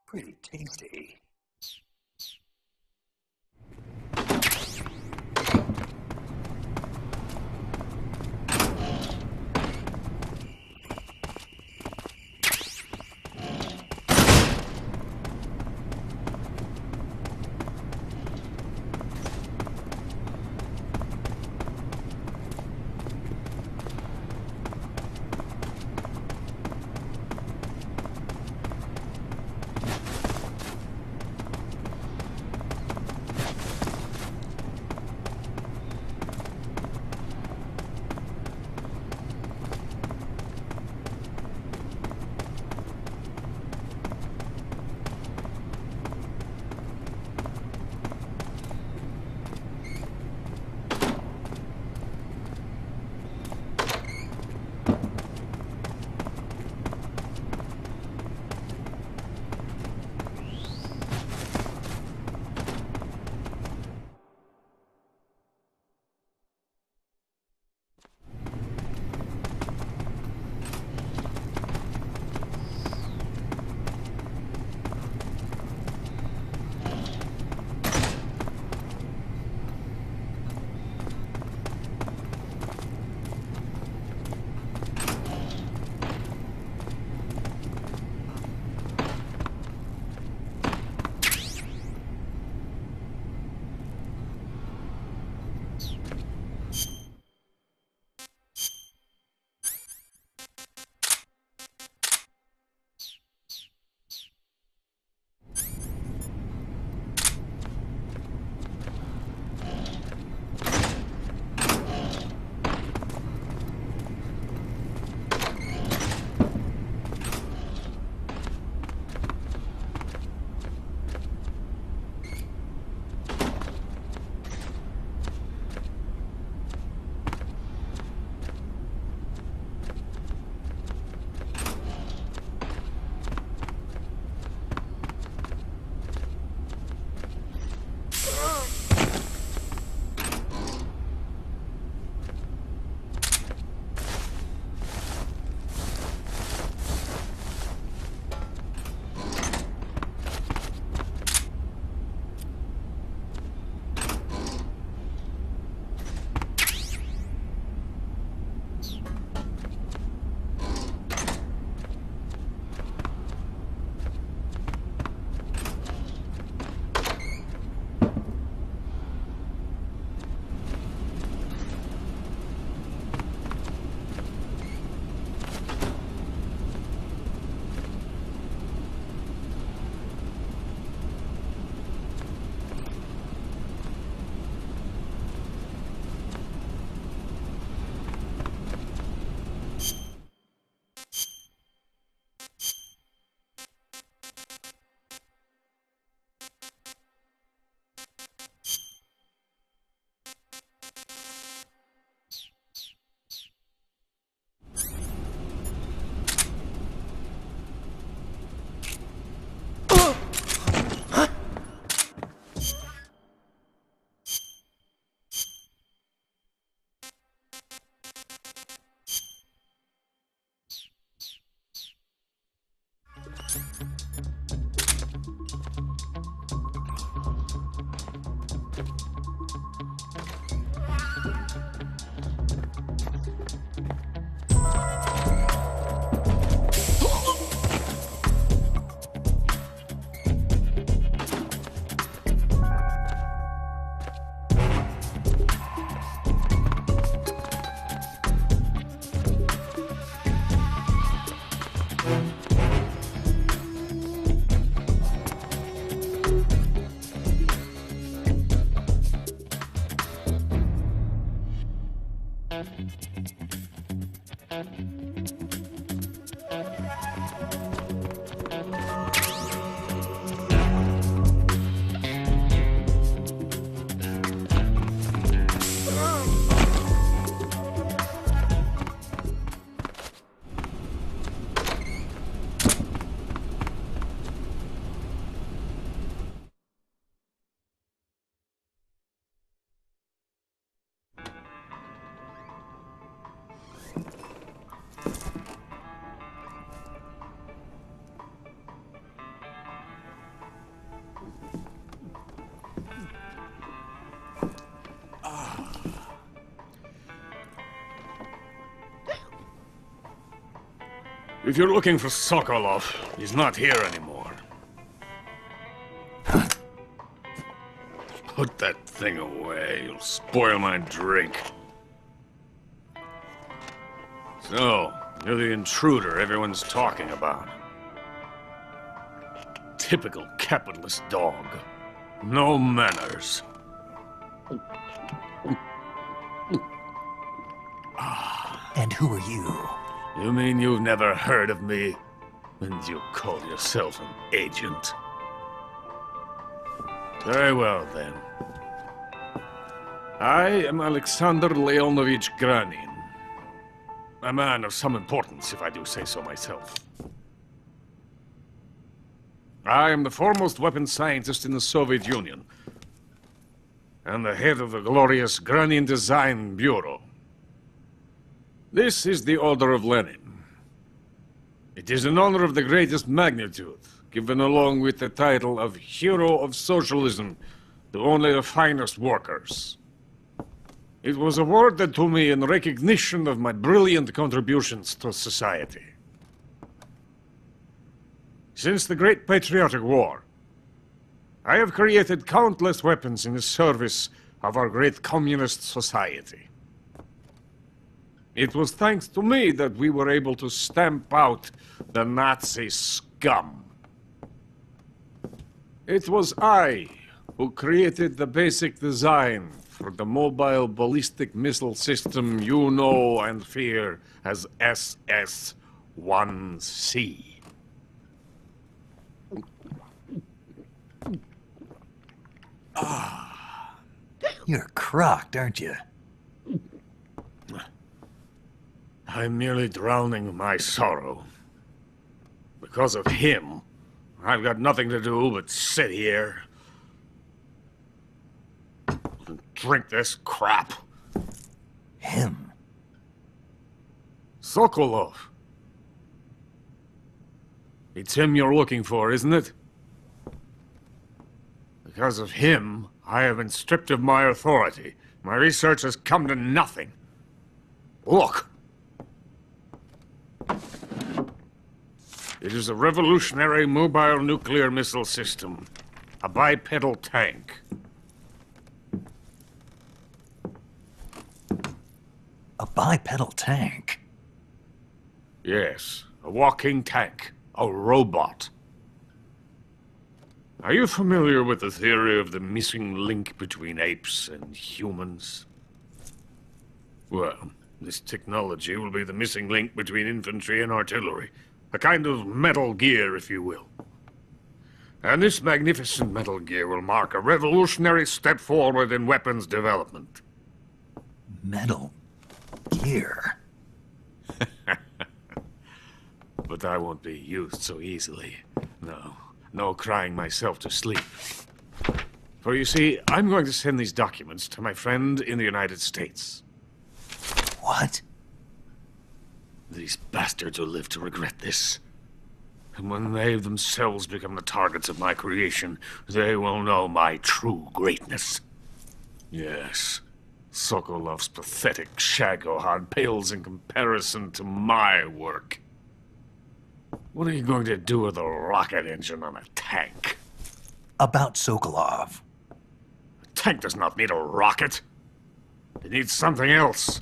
Pretty tasty. If you're looking for Sokolov, he's not here anymore. Put that thing away. You'll spoil my drink. So, you're the intruder everyone's talking about. Typical capitalist dog. No manners. And who are you? You mean you've never heard of me? And you call yourself an agent? Very well, then. I am Alexander Leonovich Granin. A man of some importance, if I do say so myself. I am the foremost weapons scientist in the Soviet Union, and the head of the glorious Granin Design Bureau. This is the Order of Lenin. It is an honor of the greatest magnitude, given along with the title of Hero of Socialism to only the finest workers. It was awarded to me in recognition of my brilliant contributions to society. Since the Great Patriotic War, I have created countless weapons in the service of our great communist society. It was thanks to me that we were able to stamp out the Nazi scum. It was I who created the basic design for the mobile ballistic missile system you know and fear as SS-1C. You're crocked, aren't you? I'm merely drowning my sorrow. Because of him, I've got nothing to do but sit here and drink this crap. Him? Sokolov. It's him you're looking for, isn't it? Because of him, I have been stripped of my authority. My research has come to nothing. Look. It is a revolutionary mobile nuclear missile system. A bipedal tank. A bipedal tank? Yes, a walking tank. A robot. Are you familiar with the theory of the missing link between apes and humans? Well, this technology will be the missing link between infantry and artillery. A kind of Metal Gear, if you will. And this magnificent Metal Gear will mark a revolutionary step forward in weapons development. Metal Gear? But I won't be used so easily. No crying myself to sleep. For you see, I'm going to send these documents to my friend in the United States. What? These bastards will live to regret this. And when they themselves become the targets of my creation, they will know my true greatness. Yes, Sokolov's pathetic shagohod pales in comparison to my work. What are you going to do with a rocket engine on a tank? About Sokolov. A tank does not need a rocket. It needs something else.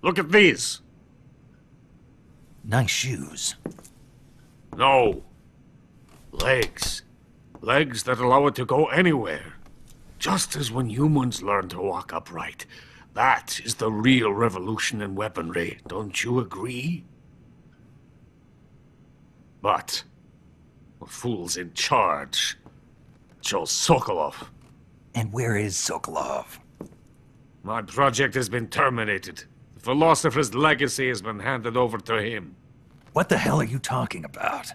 Look at these. Nice shoes. No. Legs. Legs that allow it to go anywhere. Just as when humans learn to walk upright. That is the real revolution in weaponry. Don't you agree? But the fool's in charge. Joe Sokolov. And where is Sokolov? My project has been terminated. The philosopher's legacy has been handed over to him. What the hell are you talking about?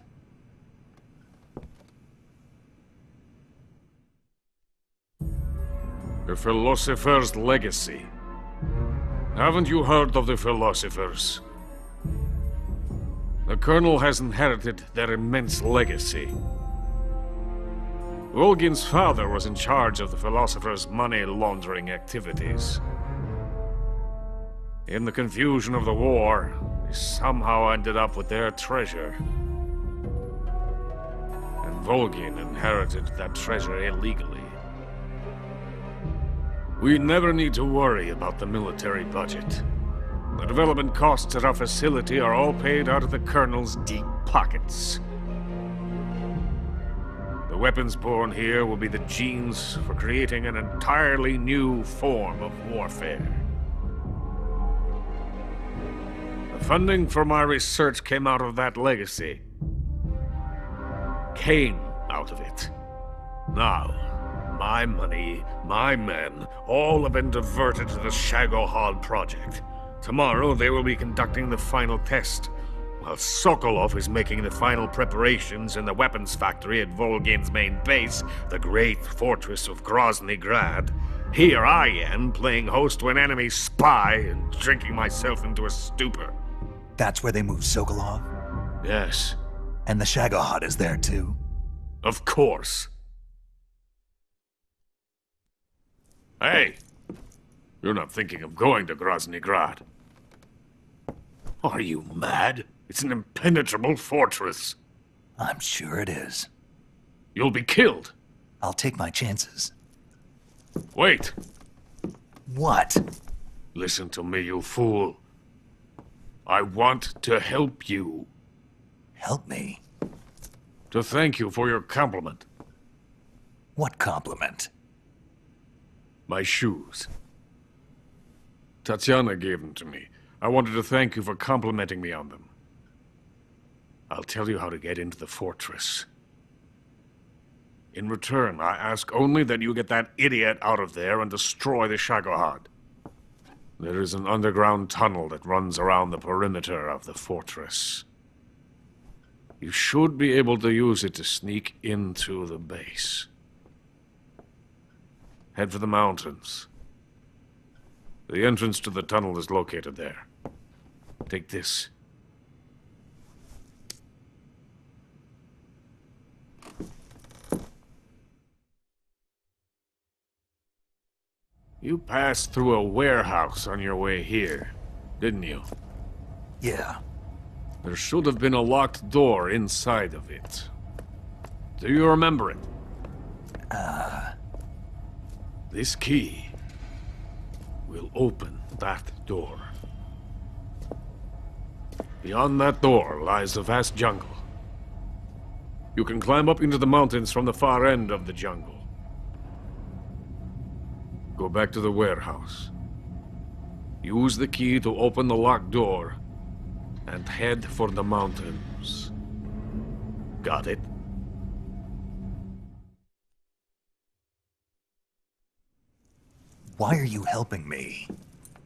The philosopher's legacy. Haven't you heard of the philosophers? The Colonel has inherited their immense legacy. Volgin's father was in charge of the philosopher's money laundering activities. In the confusion of the war, they somehow ended up with their treasure. And Volgin inherited that treasure illegally. We never need to worry about the military budget. The development costs at our facility are all paid out of the Colonel's deep pockets. The weapons born here will be the genes for creating an entirely new form of warfare. The funding for my research came out of that legacy. Came out of it. Now, my money, my men, all have been diverted to the Shagohod project. Tomorrow they will be conducting the final test, while Sokolov is making the final preparations in the weapons factory at Volgin's main base, the great fortress of Grozny Grad. Here I am, playing host to an enemy spy and drinking myself into a stupor. That's where they moved Sokolov? Yes. And the Shagohod is there too? Of course. Hey! You're not thinking of going to Grozny Grad. Are you mad? It's an impenetrable fortress. I'm sure it is. You'll be killed. I'll take my chances. Wait. What? Listen to me, you fool. I want to help you. Help me? To thank you for your compliment. What compliment? My shoes. Tatiana gave them to me. I wanted to thank you for complimenting me on them. I'll tell you how to get into the fortress. In return, I ask only that you get that idiot out of there and destroy the Shagohod. There is an underground tunnel that runs around the perimeter of the fortress. You should be able to use it to sneak into the base. Head for the mountains. The entrance to the tunnel is located there. Take this. You passed through a warehouse on your way here, didn't you? Yeah. There should have been a locked door inside of it. Do you remember it? This key will open that door. Beyond that door lies a vast jungle. You can climb up into the mountains from the far end of the jungle. Go back to the warehouse. Use the key to open the locked door and head for the mountains. Got it? Why are you helping me?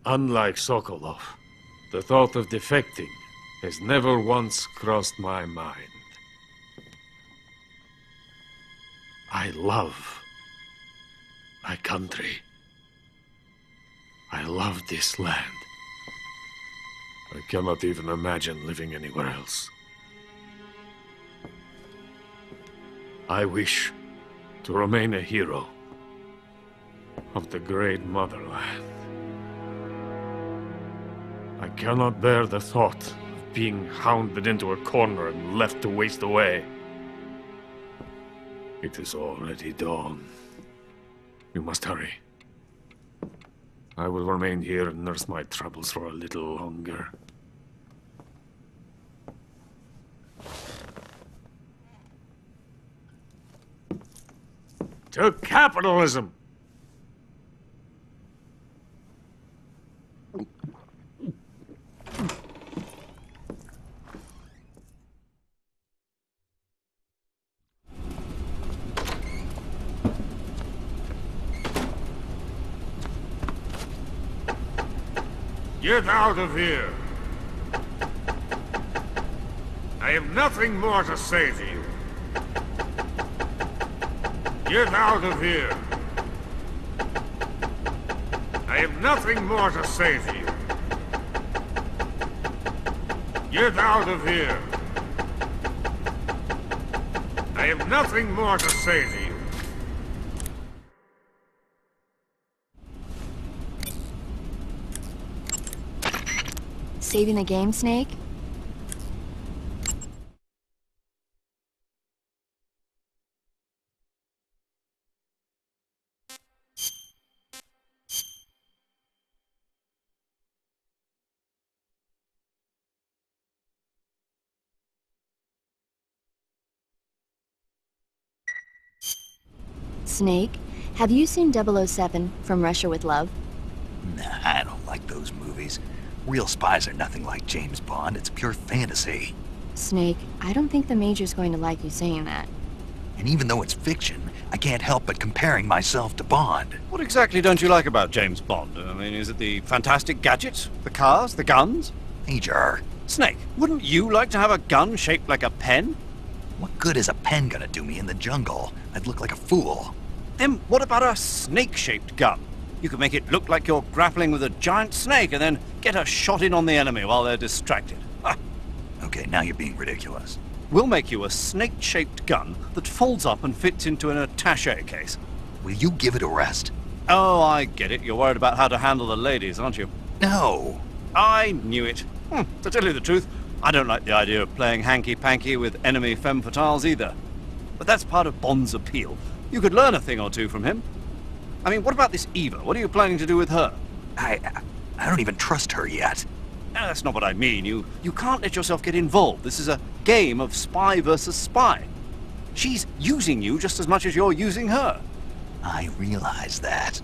Unlike Sokolov, the thought of defecting has never once crossed my mind. I love my country. I love this land. I cannot even imagine living anywhere else. I wish to remain a hero of the great motherland. I cannot bear the thought of being hounded into a corner and left to waste away. It is already dawn. We must hurry. I will remain here and nurse my troubles for a little longer. To capitalism! Get out of here! I have nothing more to say to you. Get out of here! I have nothing more to say to you. Get out of here! I have nothing more to say to you. Saving the game, Snake? Snake, have you seen 007 From Russia with Love? Nah, I don't like those movies. Real spies are nothing like James Bond. It's pure fantasy. Snake, I don't think the Major's going to like you saying that. And even though it's fiction, I can't help but comparing myself to Bond. What exactly don't you like about James Bond? I mean, is it the fantastic gadgets? The cars? The guns? Major, Snake, wouldn't you like to have a gun shaped like a pen? what good is a pen gonna do me in the jungle? I'd look like a fool. Then what about a snake-shaped gun? You could make it look like you're grappling with a giant snake and then get a shot in on the enemy while they're distracted. Ha! Okay, now you're being ridiculous. We'll make you a snake-shaped gun that folds up and fits into an attaché case. Will you give it a rest? Oh, I get it. You're worried about how to handle the ladies, aren't you? No. I knew it. To tell you the truth, I don't like the idea of playing hanky-panky with enemy femme fatales either. But that's part of Bond's appeal. You could learn a thing or two from him. I mean, what about this Eva? What are you planning to do with her? I don't even trust her yet. No, that's not what I mean. You can't let yourself get involved. This is a game of spy versus spy. She's using you just as much as you're using her. I realize that.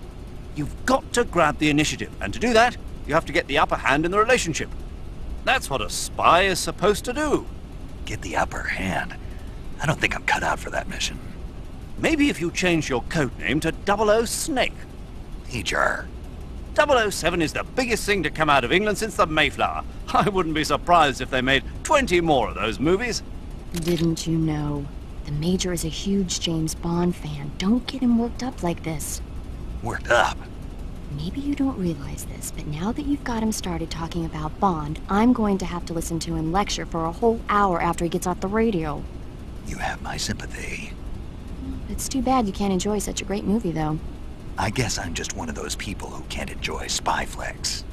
You've got to grab the initiative, and to do that, you have to get the upper hand in the relationship. That's what a spy is supposed to do. Get the upper hand. I don't think I'm cut out for that mission. Maybe if you change your code name to 00 Snake. Major. 007 is the biggest thing to come out of England since the Mayflower. I wouldn't be surprised if they made 20 more of those movies. Didn't you know? The Major is a huge James Bond fan. Don't get him worked up like this. Worked up. Maybe you don't realize this, but now that you've got him started talking about Bond, I'm going to have to listen to him lecture for a whole hour after he gets off the radio. You have my sympathy. It's too bad you can't enjoy such a great movie, though. I guess I'm just one of those people who can't enjoy spy flicks.